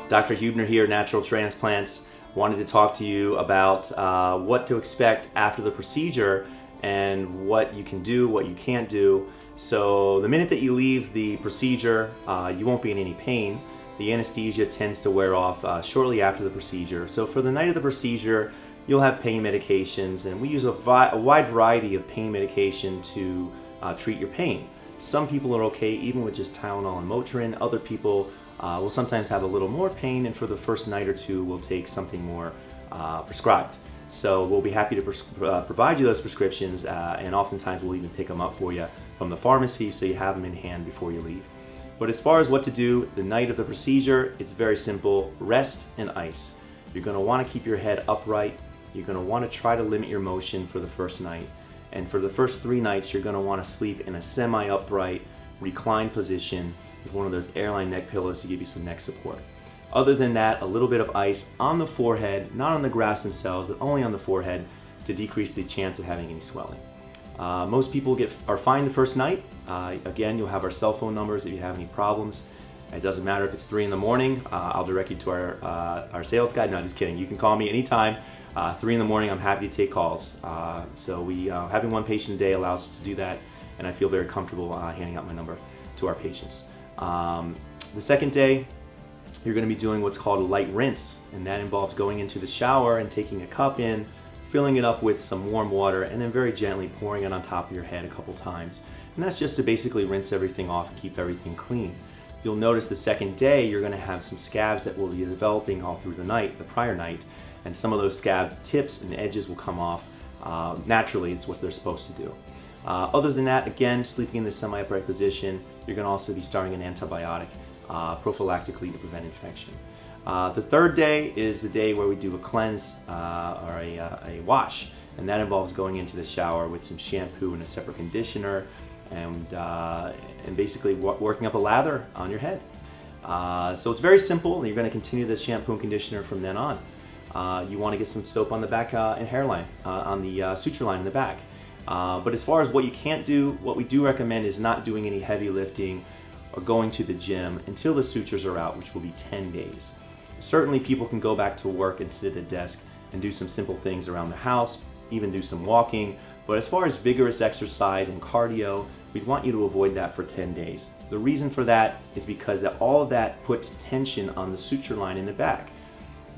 Dr. Hubner here, Natural Transplants. Wanted to talk to you about what to expect after the procedure and what you can do, what you can't do. So the minute that you leave the procedure, you won't be in any pain. The anesthesia tends to wear off shortly after the procedure. So for the night of the procedure, you'll have pain medications, and we use a wide variety of pain medication to treat your pain. Some people are okay even with just Tylenol and Motrin. Other people will sometimes have a little more pain, and for the first night or two we'll take something more prescribed. So we'll be happy to provide you those prescriptions, and oftentimes we'll even pick them up for you from the pharmacy so you have them in hand before you leave. But as far as what to do the night of the procedure, it's very simple. Rest and ice. You're going to want to keep your head upright. You're going to want to try to limit your motion for the first night. And for the first 3 nights, you're going to want to sleep in a semi-upright, reclined position with one of those airline neck pillows to give you some neck support. Other than that, a little bit of ice on the forehead, not on the grafts themselves, but only on the forehead to decrease the chance of having any swelling. Most people are fine the first night. Again, you'll have our cell phone numbers if you have any problems. It doesn't matter if it's 3 in the morning. I'll direct you to our sales guy. No, just kidding. You can call me anytime. 3 in the morning, I'm happy to take calls. So having one patient a day allows us to do that, and I feel very comfortable handing out my number to our patients. The second day, you're going to be doing what's called a light rinse, and that involves going into the shower and taking a cup in, filling it up with some warm water, and then very gently pouring it on top of your head a couple times. And that's just to basically rinse everything off and keep everything clean. You'll notice the second day you're going to have some scabs that will be developing all through the night, the prior night, and some of those scab tips and edges will come off naturally. It's what they're supposed to do. Other than that, again, sleeping in the semi-upright position, you're going to also be starting an antibiotic prophylactically to prevent infection. The third day is the day where we do a cleanse or a wash, and that involves going into the shower with some shampoo and a separate conditioner, and basically working up a lather on your head. So it's very simple. You're going to continue this shampoo and conditioner from then on. You want to get some soap on the back and hairline, on the suture line in the back. But as far as what you can't do, what we do recommend is not doing any heavy lifting or going to the gym until the sutures are out, which will be 10 days. Certainly people can go back to work and sit at a desk and do some simple things around the house, even do some walking. But as far as vigorous exercise and cardio, we'd want you to avoid that for 10 days. The reason for that is because all of that puts tension on the suture line in the back.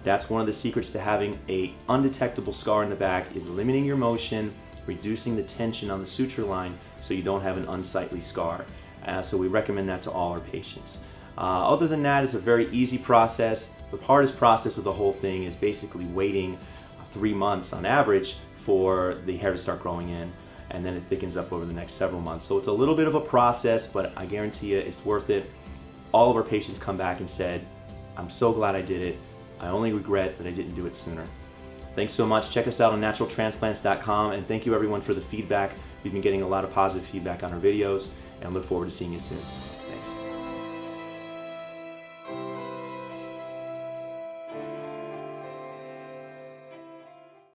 That's one of the secrets to having an undetectable scar in the back, is limiting your motion, reducing the tension on the suture line so you don't have an unsightly scar. So we recommend that to all our patients. Other than that, it's a very easy process. The hardest process of the whole thing is basically waiting 3 months on average for the hair to start growing in, and then it thickens up over the next several months. So it's a little bit of a process, but I guarantee you it's worth it. All of our patients come back and said, "I'm so glad I did it. I only regret that I didn't do it sooner." Thanks so much. Check us out on naturaltransplants.com, and thank you everyone for the feedback. We've been getting a lot of positive feedback on our videos, and look forward to seeing you soon.